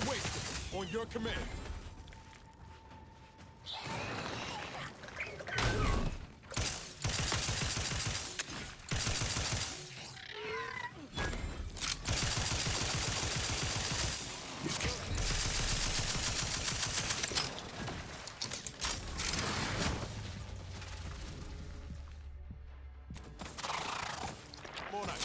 to waste it. On your command. More night.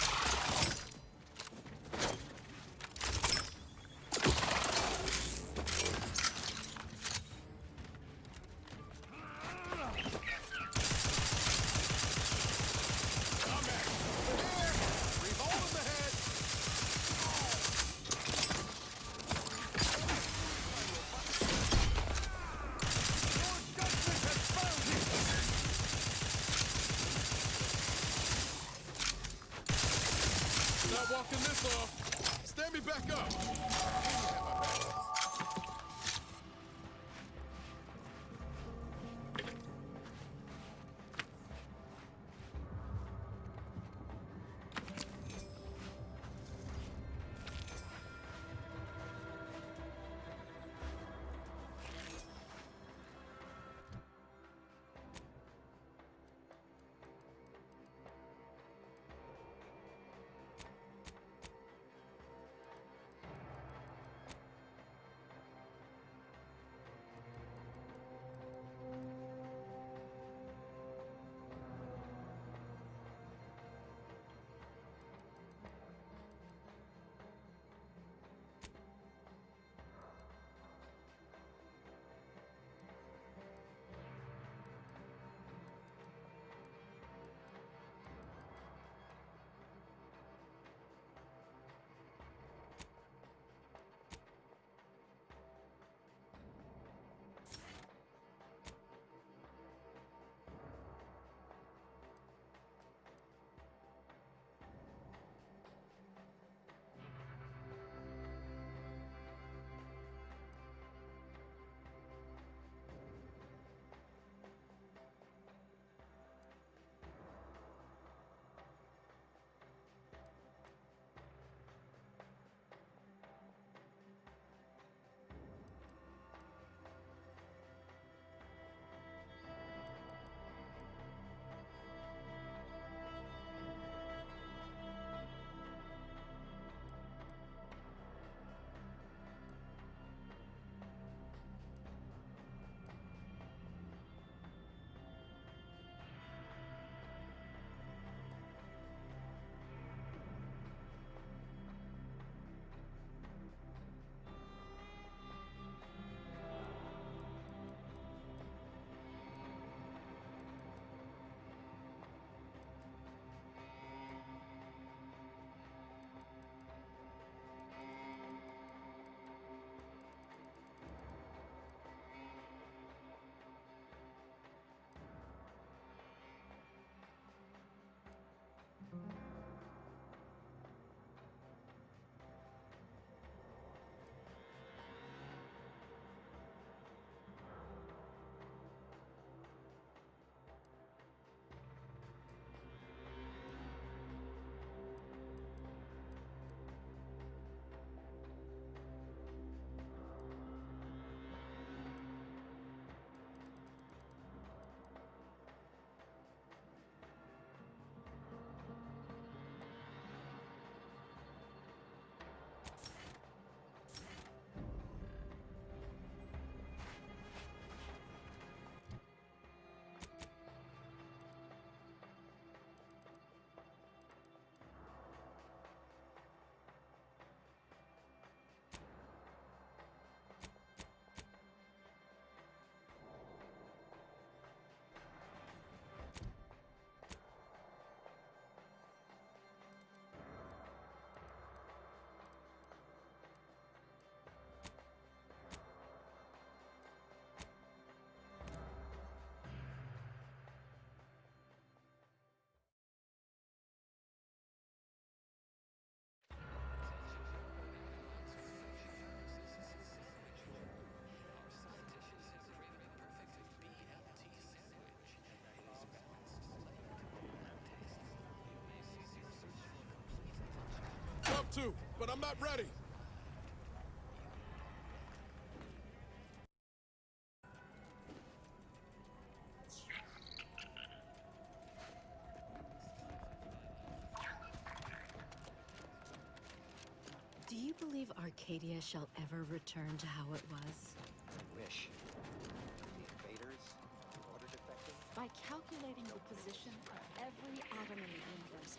Not walking this off. Stand me back up. Too, but I'm not ready. you believe Arcadia shall ever return to how it was? I wish. The invaders, what are defecting? By calculating the position of every atom in the universe.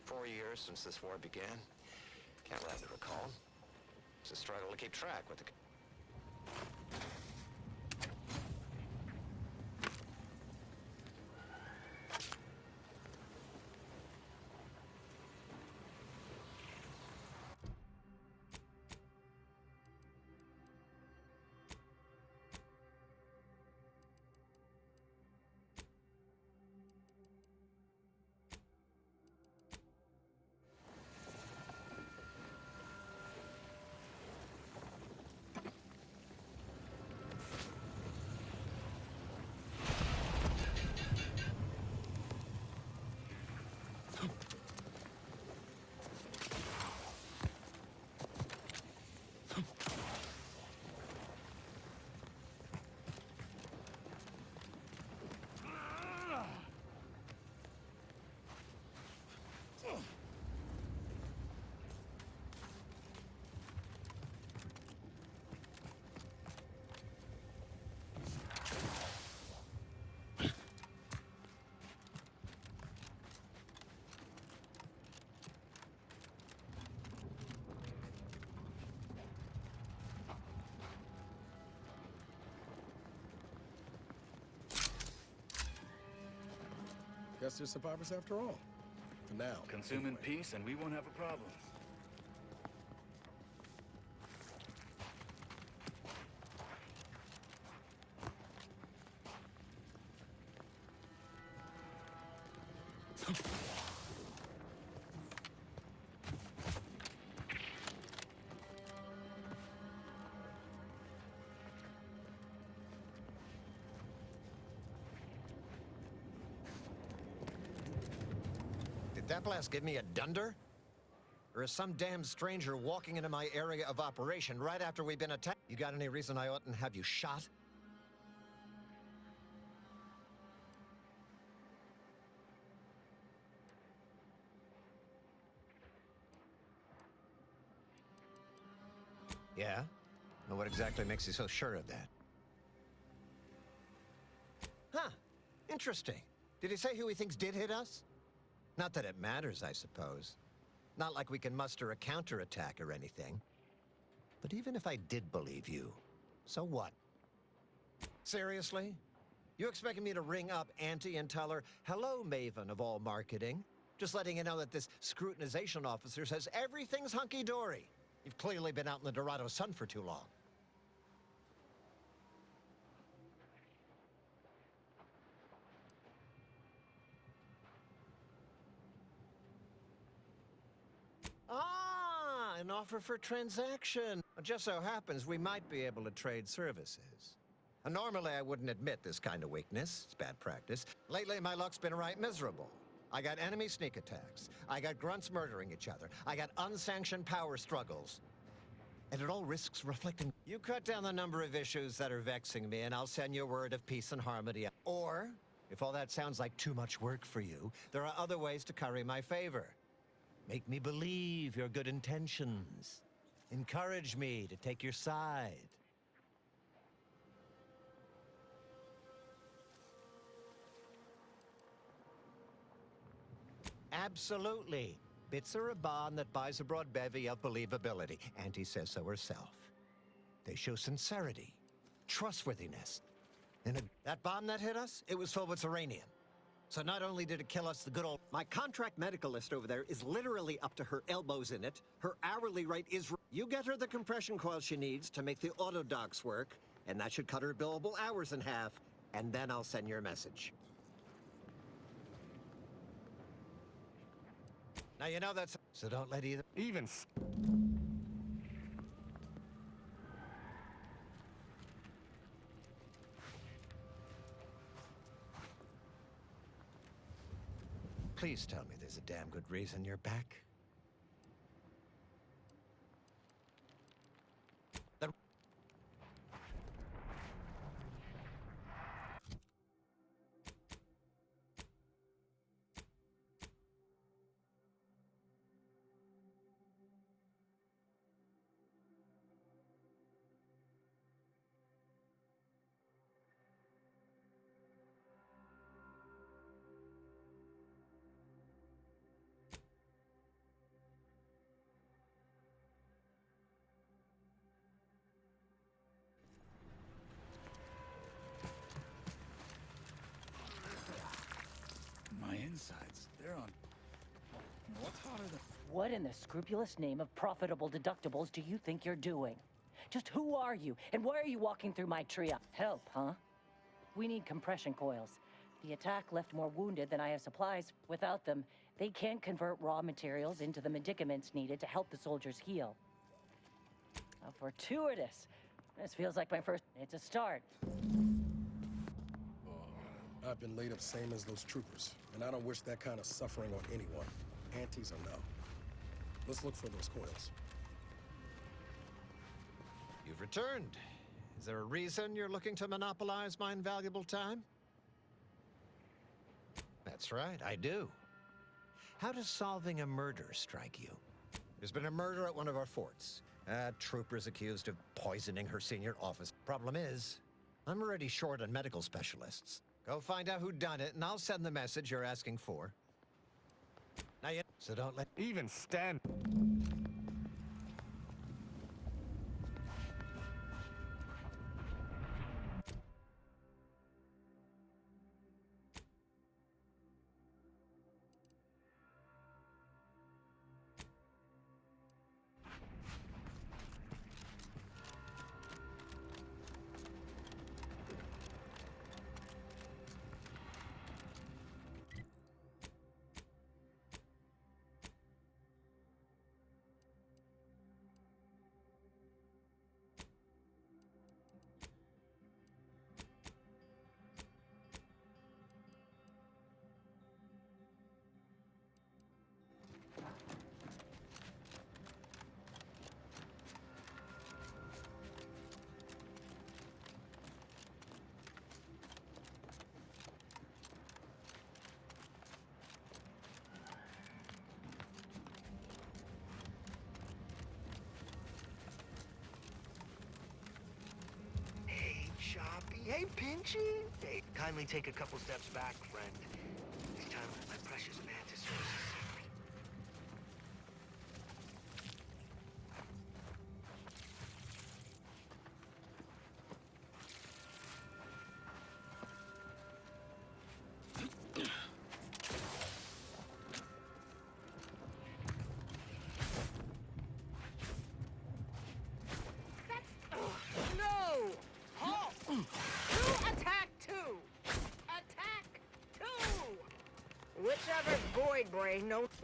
4 years since this war began. Can't let it recall. It's a struggle to keep track with the... Guess they're survivors after all. For now. Consume in anyway. peace and we won't have a problem. Did that blast give me a dunder? Or is some damn stranger walking into my area of operation right after we've been attacked? You got any reason I oughtn't have you shot? Yeah? Well, what exactly makes you so sure of that? Huh. Interesting. Did he say who he thinks did hit us? Not that it matters, I suppose. Not like we can muster a counterattack or anything. But even if I did believe you, so what? Seriously? You expecting me to ring up Auntie and tell her, hello, Maven of all marketing? Just letting you know that this scrutinization officer says everything's hunky-dory. You've clearly been out in the Dorado sun for too long. Ah, an offer for transaction. It just so happens we might be able to trade services. Normally, I wouldn't admit this kind of weakness. It's bad practice. Lately, my luck's been right miserable. I got enemy sneak attacks. I got grunts murdering each other. I got unsanctioned power struggles. And it all risks reflecting. You cut down the number of issues that are vexing me, and I'll send you a word of peace and harmony. Or, if all that sounds like too much work for you, there are other ways to curry my favor. Make me believe your good intentions. Encourage me to take your side. Absolutely. Bits are a bond that buys a broad bevy of believability. Auntie says so herself. They show sincerity, trustworthiness. And that bomb that hit us, it was filled with uranium. So not only did it kill us the good old... My contract medicalist over there is literally up to her elbows in it. Her hourly rate is... You get her the compression coil she needs to make the auto docs work, and that should cut her billable hours in half, and then I'll send your message. Now you know that's... So don't let either... Even... Please tell me there's a damn good reason you're back. Then... insides. They're on... What's hotter than... What in the scrupulous name of profitable deductibles do you think you're doing? Just who are you, and why are you walking through my tree? Help, huh? We need compression coils. The attack left more wounded than I have supplies. Without them, they can't convert raw materials into the medicaments needed to help the soldiers heal. How fortuitous. This feels like my first... It's a start. I've been laid up same as those troopers, and I don't wish that kind of suffering on anyone. Antes or no. Let's look for those coils. You've returned. Is there a reason you're looking to monopolize my invaluable time? That's right, I do. How does solving a murder strike you? There's been a murder at one of our forts. A trooper's accused of poisoning her senior officer. Problem is, I'm already short on medical specialists. Go find out who done it, and I'll send the message you're asking for. Now you... So don't let... Even stand... Hey, Pinchy! Hey, kindly take a couple steps back, friend. This time, my precious mantis is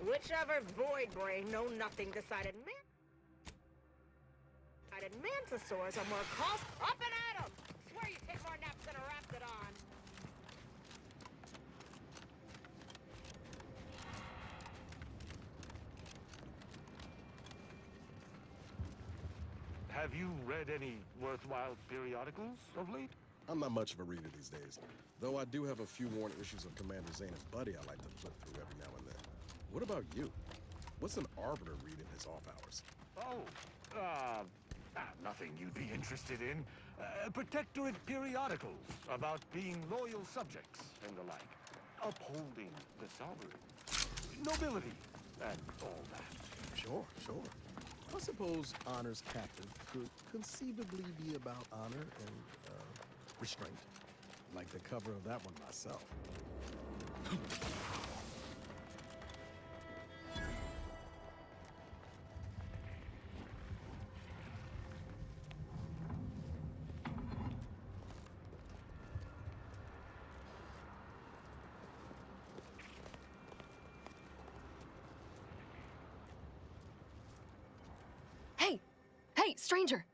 Whichever void brain know nothing decided mantisaurs are more cost up and at 'em. Swear you take more naps than a raptidon. Have you read any worthwhile periodicals of late? I'm not much of a reader these days, though I do have a few worn issues of Commander Zane's Buddy I like to flip through every now and then. What about you? What's an Arbiter read in his off hours? Nothing you'd be interested in. Protectorate periodicals about being loyal subjects and the like. Upholding the sovereign. Nobility and all that. Sure. I suppose Honor's captive could conceivably be about honor and, restraint. Like the cover of that one myself. Hey, stranger!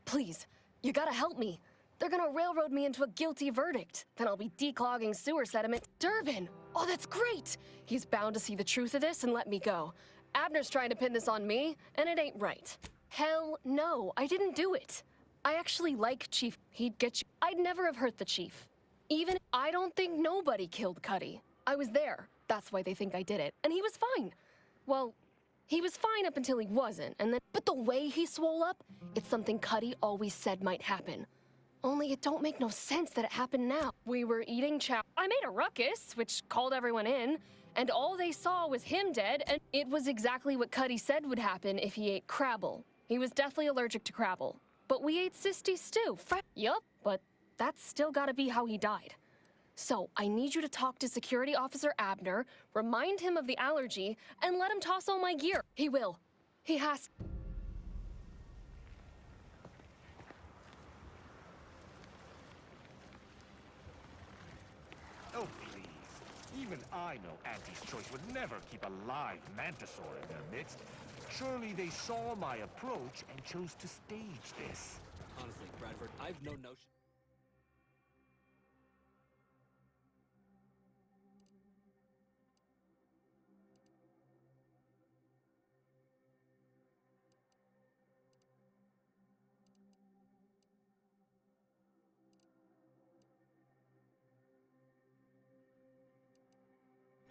Please, you gotta help me. They're gonna railroad me into a guilty verdict. Then I'll be declogging sewer sediment. Durbin! Oh, that's great! He's bound to see the truth of this and let me go. Abner's trying to pin this on me, and it ain't right. Hell no, I didn't do it. I actually like Chief. He'd get you. I'd never have hurt the Chief. Even, I don't think nobody killed Cuddy. I was there. That's why they think I did it. And he was fine. Well, he was fine up until he wasn't, and then... But the way he swole up, it's something Cuddy always said might happen. Only it don't make no sense that it happened now. We were eating chow. I made a ruckus, which called everyone in, and all they saw was him dead, and it was exactly what Cuddy said would happen if he ate Crabble. He was deathly allergic to Crabble. But we ate Sisty stew. Yup, but that's still gotta be how he died. So, I need you to talk to Security Officer Abner, remind him of the allergy, and let him toss all my gear. He will. He has... Oh, please. Even I know Auntie's Choice would never keep a live mantisaur in their midst. Surely they saw my approach and chose to stage this. Honestly, Bradford, I've no notion.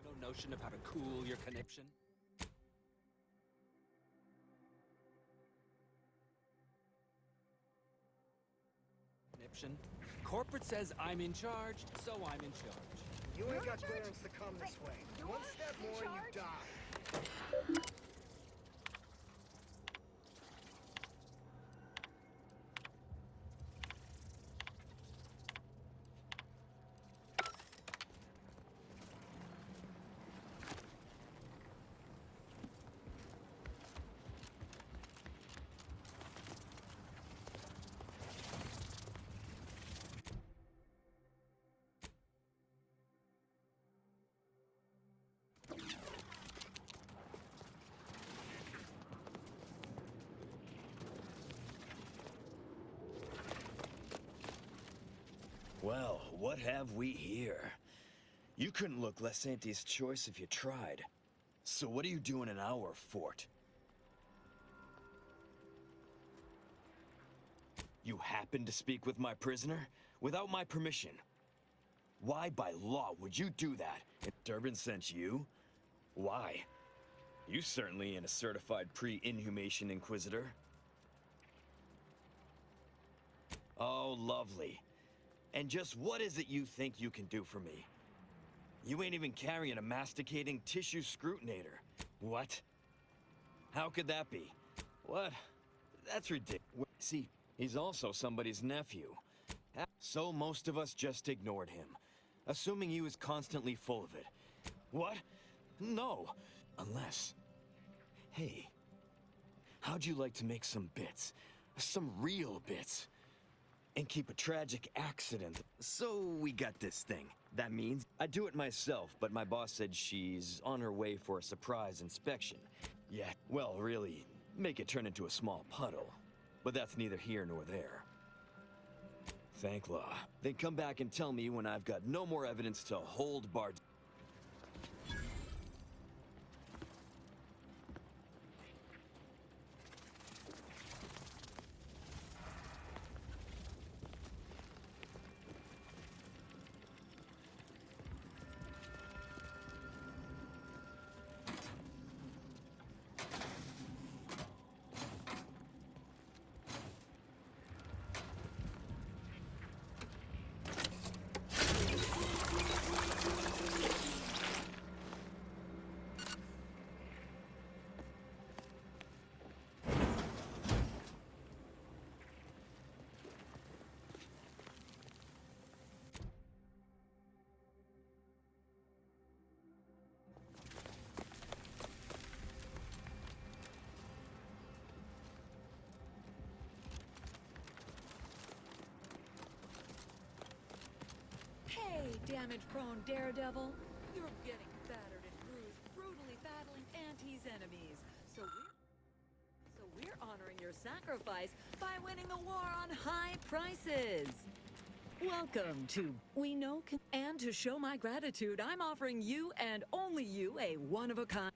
No notion of how to cool your conniption. Corporate says I'm in charge, so I'm in charge. You ain't got clearance to come this way. One step more and you die. Well, what have we here? You couldn't look less Auntie's Choice if you tried. So what are you doing in our fort? You happened to speak with my prisoner? Without my permission? Why by law would you do that? If Durbin sent you? Why? You certainly ain't a certified pre-inhumation inquisitor. Oh, lovely. And just what is it you think you can do for me? You ain't even carrying a masticating tissue scrutinator. What? How could that be? What? That's ridiculous. See, he's also somebody's nephew. So most of us just ignored him, assuming he was constantly full of it. What? No. Unless... Hey, how'd you like to make some bits? Some real bits? And keep a tragic accident. So we got this thing. That means I do it myself, but my boss said she's on her way for a surprise inspection. Yeah, well, really, make it turn into a small puddle. But that's neither here nor there. Thank law. Then come back and tell me when I've got no more evidence to hold Bard. Hey, damage-prone daredevil. You're getting battered and bruised, brutally battling Auntie's enemies. So we're honoring your sacrifice by winning the war on high prices. Welcome to We Know and to show my gratitude, I'm offering you and only you a one-of-a-kind.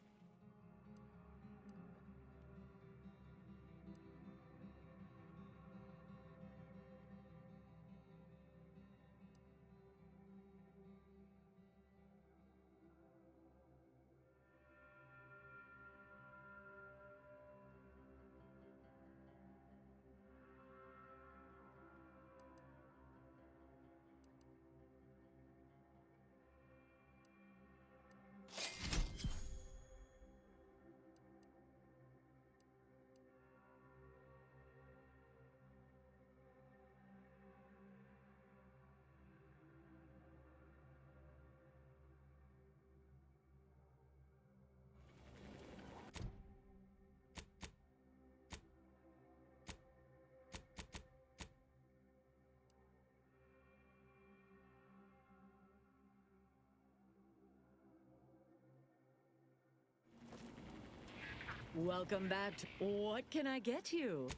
Welcome back to... What can I get you?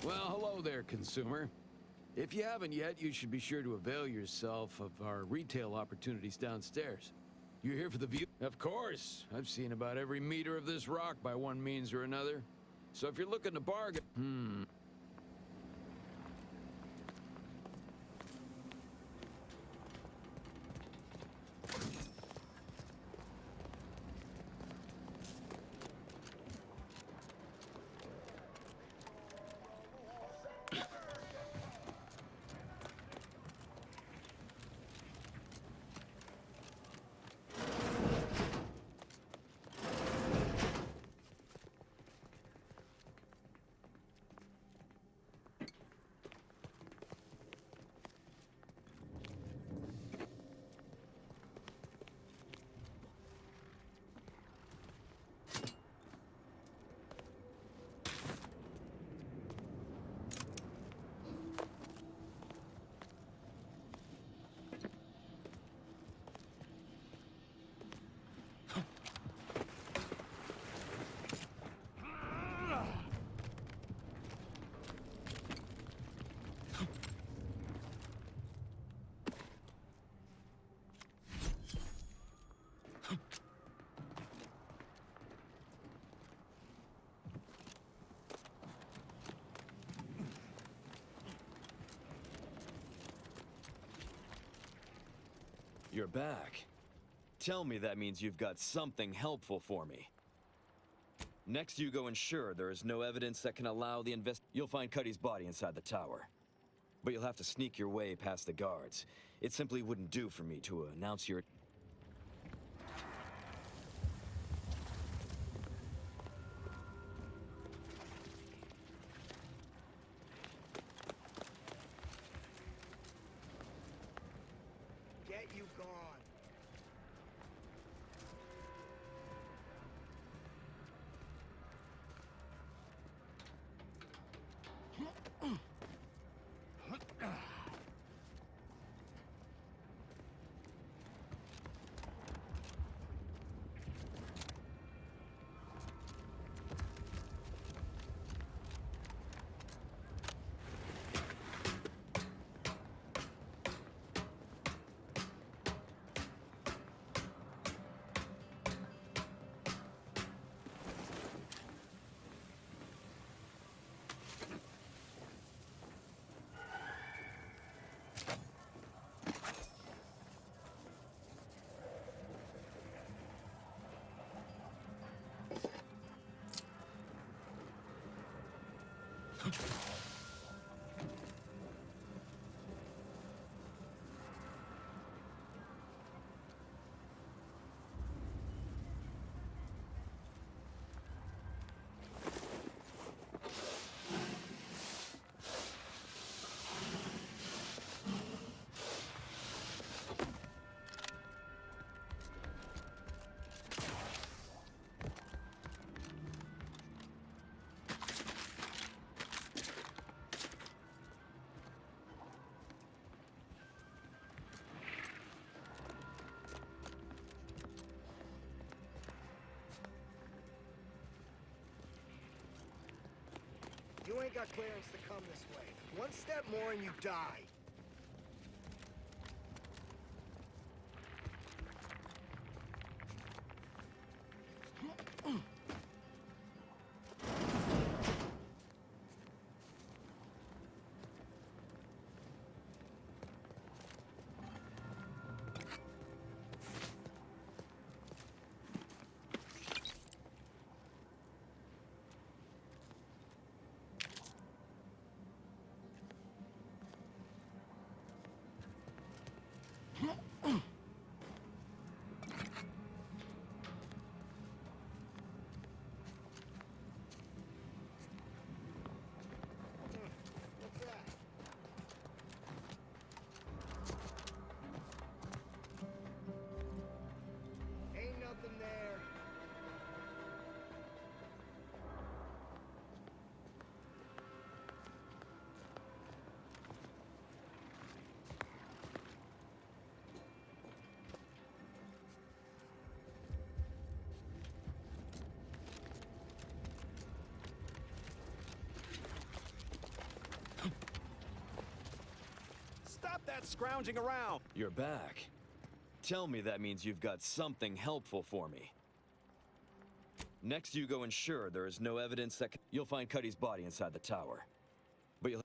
Well, hello there, consumer. If you haven't yet, you should be sure to avail yourself of our retail opportunities downstairs. You're here for the view? Of course. I've seen about every meter of this rock by one means or another. So if you're looking to bargain... You're back. Tell me that means you've got something helpful for me. Next, you go ensure there is no evidence that can allow the You'll find Cuddy's body inside the tower. But you'll have to sneak your way past the guards. It simply wouldn't do for me to announce your... Get you gone. You ain't got clearance to come this way. One step more and you die. Ain't nothing there. Stop that scrounging around! You're back. Tell me that means you've got something helpful for me. Next, you go ensure there is no evidence that you'll find Cuddy's body inside the tower. But you'll...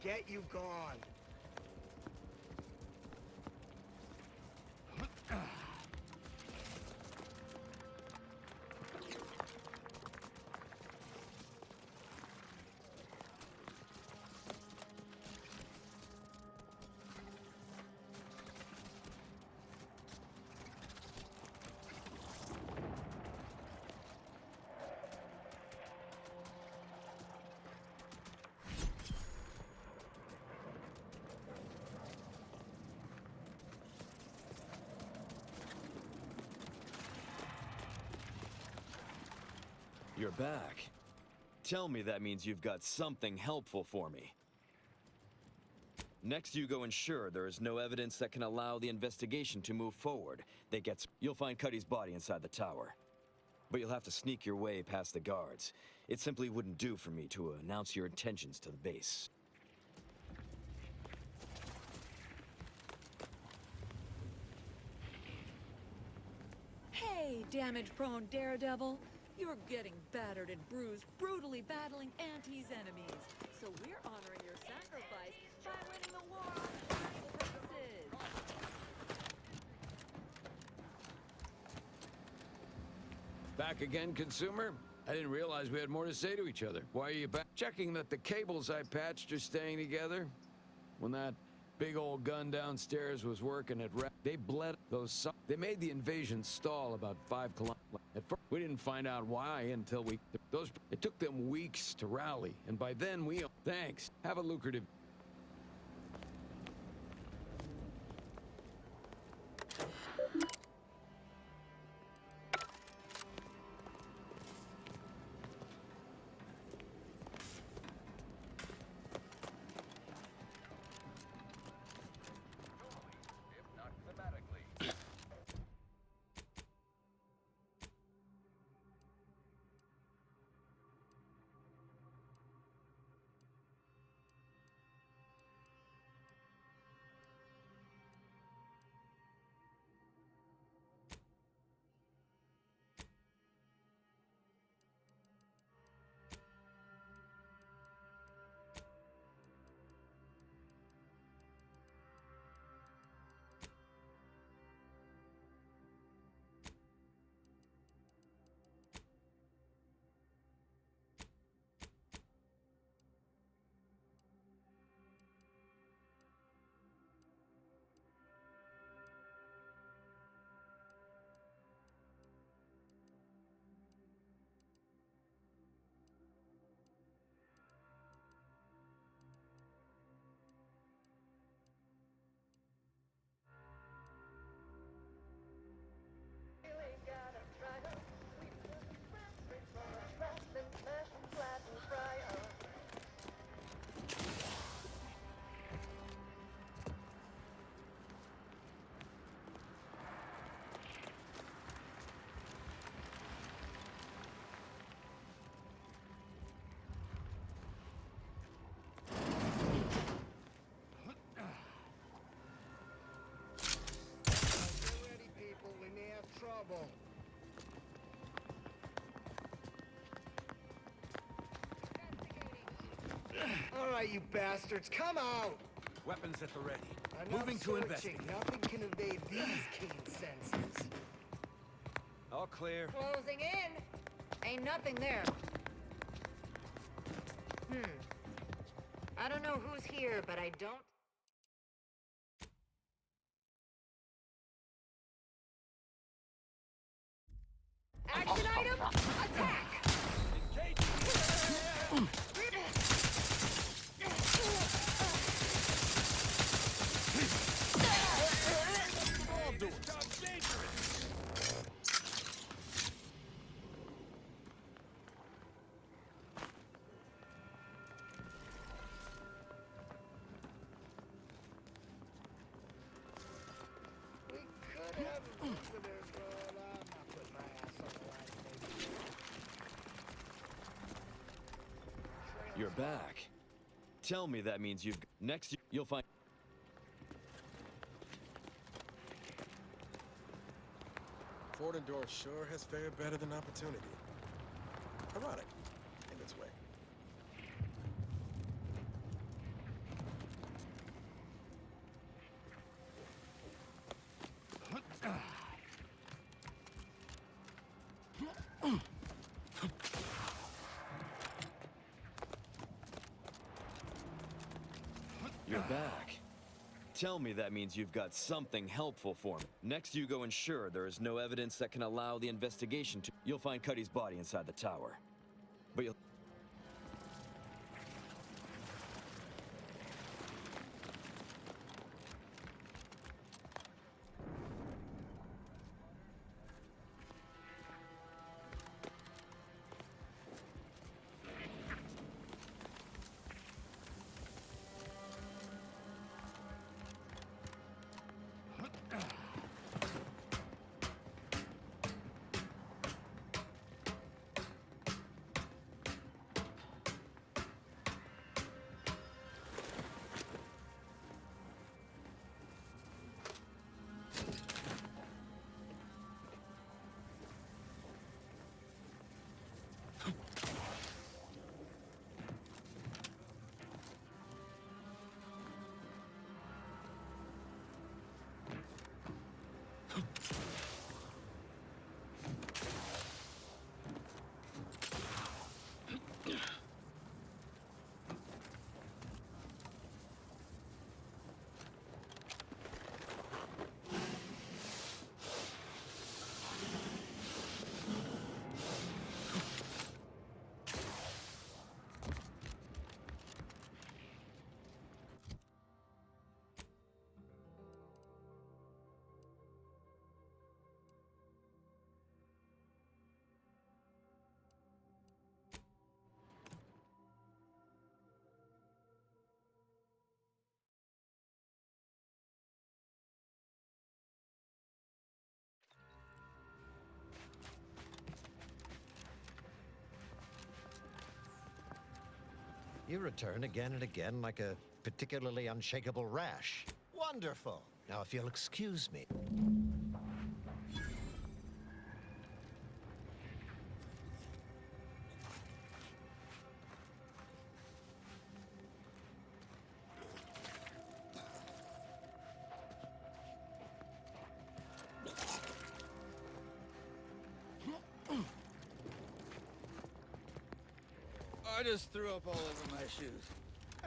Get you gone. You're back. Tell me that means you've got something helpful for me. Next, you go ensure there is no evidence that can allow the investigation to move forward. You'll find Cuddy's body inside the tower. But you'll have to sneak your way past the guards. It simply wouldn't do for me to announce your intentions to the base. damage-prone daredevil. You're getting battered and bruised, brutally battling Auntie's enemies. So we're honoring your sacrifice by winning the war on practical purposes. Back again, consumer? I didn't realize we had more to say to each other. Why are you back? Checking that the cables I patched are staying together? When that big old gun downstairs was working at they bled those they made the invasion stall about 5 kilometers. At first, we didn't find out why until it took them weeks to rally, and by then thanks. Have a lucrative All right, you bastards, come out! Weapons at the ready. Enough Moving to searching. investigate. Nothing can evade these keen senses. All clear. Closing in. Ain't nothing there. I don't know who's here, but I don't... Action item, attack! You're back. Tell me that means you'll find... Fordendorf sure has fared better than opportunity. Ironic, in its way. You're back. Tell me that means you've got something helpful for me. Next, you go ensure there is no evidence that can allow the investigation to... You'll find Cuddy's body inside the tower. But you'll... You return again and again like a particularly unshakable rash. Wonderful. Now, if you'll excuse me. I just threw up all over my shoes,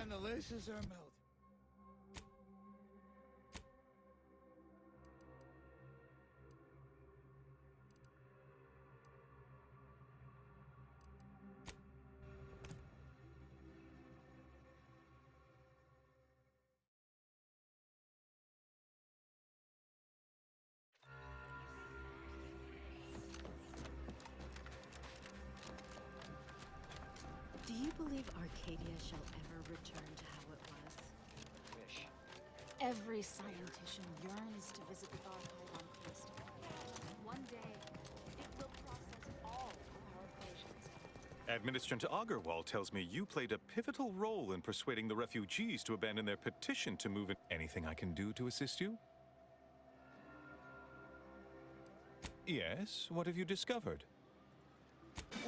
and the laces are melted. Do you believe Arcadia shall ever return to how it was? Wish. Every scientician yearns to visit the archive on Callisto. One day, it will process all of our equations. Administrator Agarwal tells me you played a pivotal role in persuading the refugees to abandon their petition to move in. Anything I can do to assist you? Yes, what have you discovered?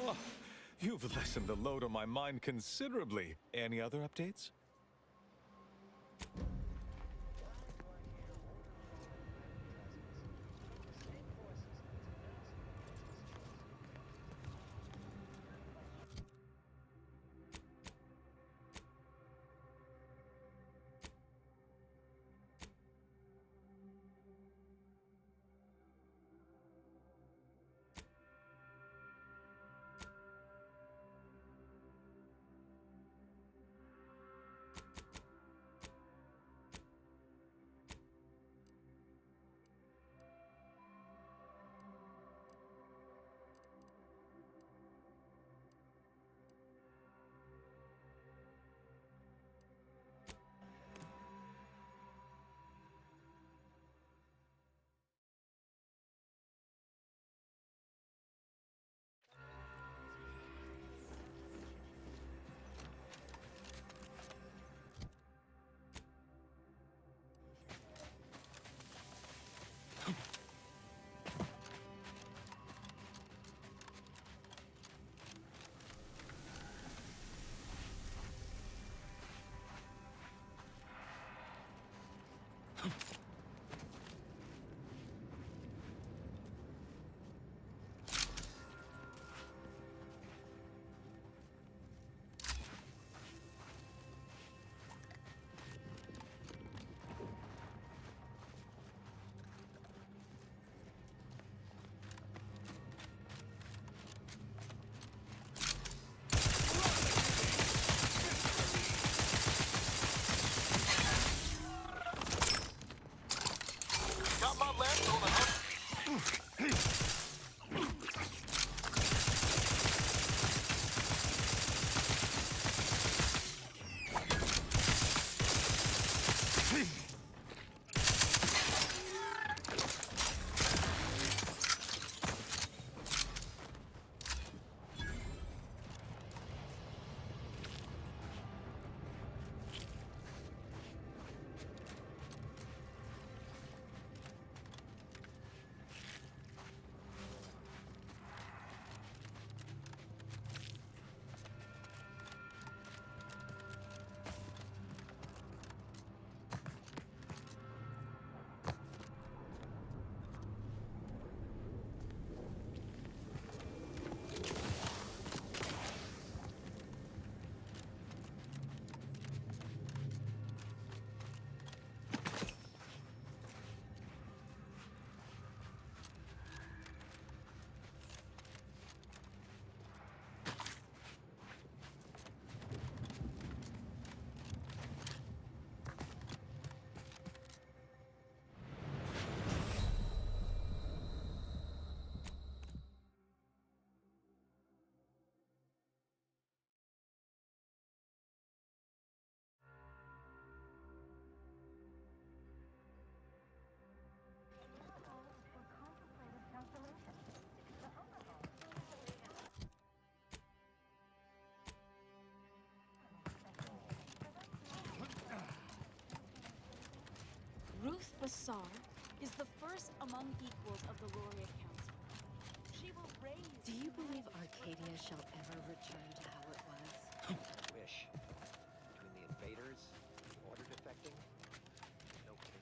Oh, you've lessened the load on my mind considerably. Any other updates? Laisser is the first among equals of the Laureate Council. She will raise... Do you believe Arcadia shall ever return to how it was? Wish. Between the invaders, the order defecting, no kidding.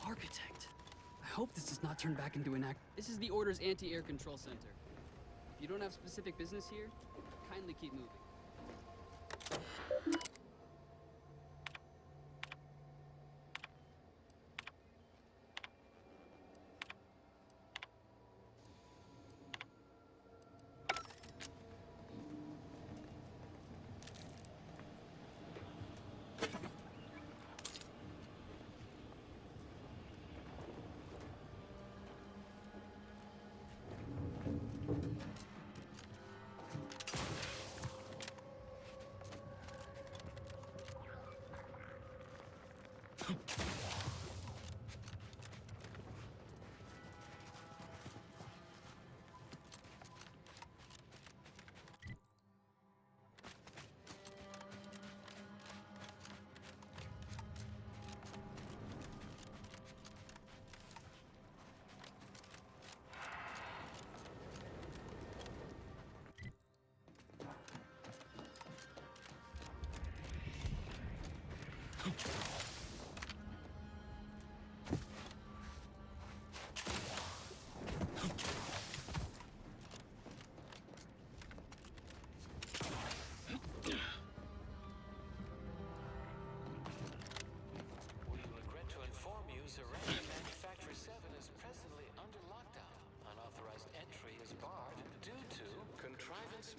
Architect. I hope this does not turn back into an act. This is the Order's anti-air control center. If you don't have specific business here, kindly keep moving.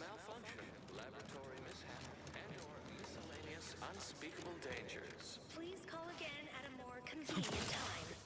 Malfunction, laboratory mishap, and/or miscellaneous unspeakable dangers. Please call again at a more convenient time.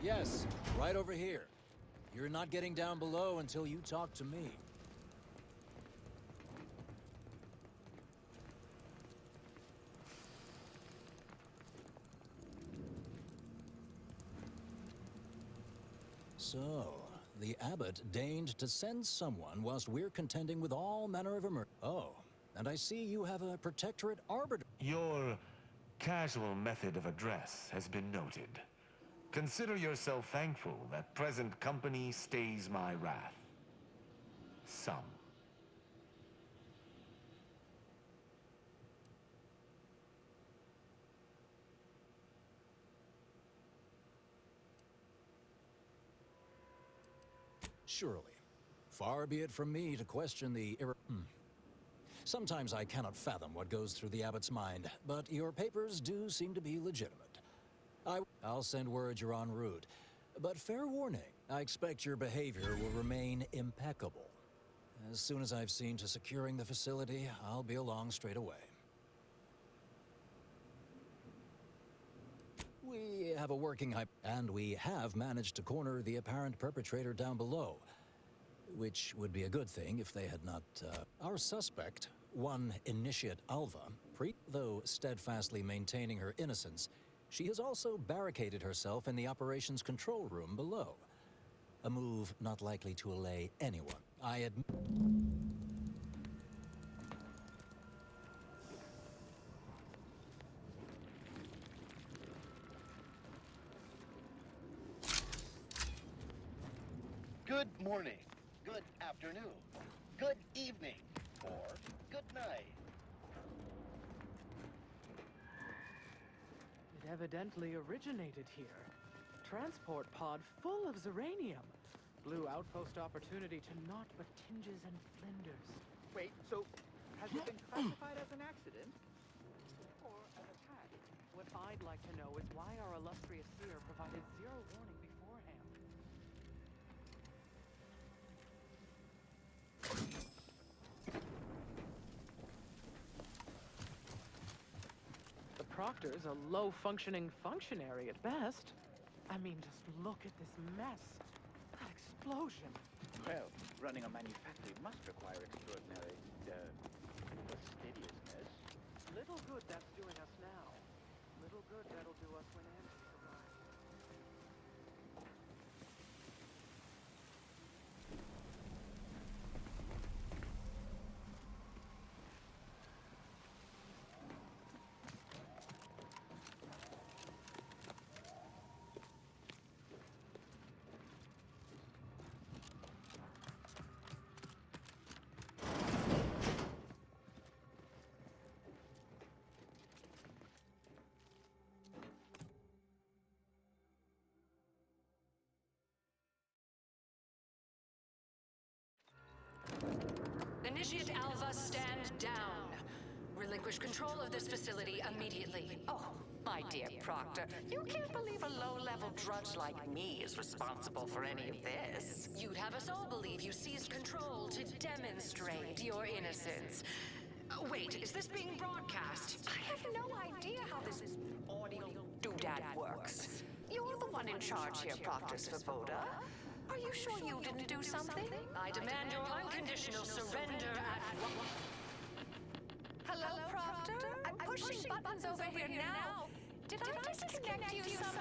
Yes, right over here. You're not getting down below until you talk to me. So, the abbot deigned to send someone whilst we're contending with all manner of Oh, and I see you have a protectorate arbiter. Your casual method of address has been noted. Consider yourself thankful that present company stays my wrath. Some. Surely. Far be it from me to question the Sometimes I cannot fathom what goes through the abbot's mind, but your papers do seem to be legitimate. I'll send word you're en route, but fair warning, I expect your behavior will remain impeccable. As soon as I've seen to securing the facility, I'll be along straight away. We have a working and we have managed to corner the apparent perpetrator down below, which would be a good thing if they had not, Our suspect, one Initiate Alva, though steadfastly maintaining her innocence, she has also barricaded herself in the operations control room below. A move not likely to allay anyone. I admit. Good morning, good afternoon, good evening, or good night. It evidently originated here. Transport pod full of Zeranium. Blue outpost opportunity to naught but tinges and flinders. Wait, so has it been classified as an accident? Or an attack? What I'd like to know is why our illustrious seer provided zero warning beforehand. The Proctor's a low-functioning functionary at best. I mean, just look at this mess. That explosion. Well, running a manufactory must require extraordinary, fastidiousness. Little good that's doing us now. Little good that'll do us when Angie arrives. Initiate Alva, stand down. Relinquish control of this facility immediately. Oh, my dear Proctor, you can't believe a low-level drudge like me is responsible for any of this. You'd have us all believe you seized control to demonstrate your innocence. Wait, is this being broadcast? I have no idea how this audio doodad works. You're the one in charge here, Proctor's Svoboda. Are you sure you didn't do something? I demand your unconditional surrender at once. Hello, Proctor? I'm pushing buttons over here now. Did I disconnect you somehow?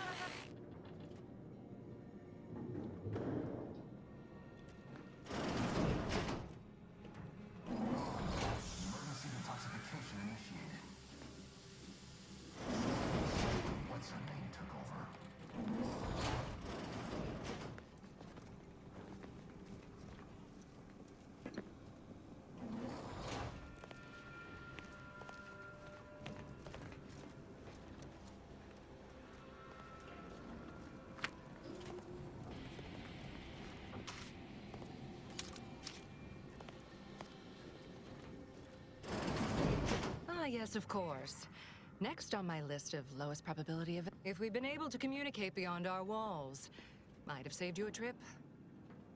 Emergency detoxification initiated. What's her name took over? Yes, of course. Next on my list of lowest probability of... If we'd been able to communicate beyond our walls, might have saved you a trip.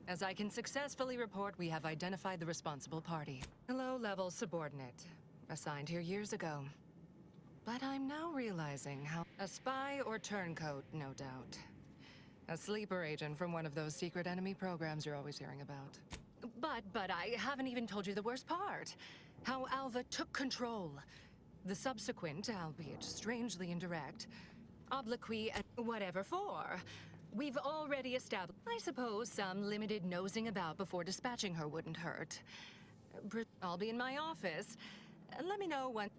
As I can successfully report, we have identified the responsible party. A low-level subordinate, assigned here years ago. But I'm now realizing how... A spy or turncoat, no doubt. A sleeper agent from one of those secret enemy programs you're always hearing about. But I haven't even told you the worst part. How Alva took control. The subsequent, albeit strangely indirect, obloquy and whatever for. We've already established... I suppose some limited nosing about before dispatching her wouldn't hurt. I'll be in my office. Let me know when...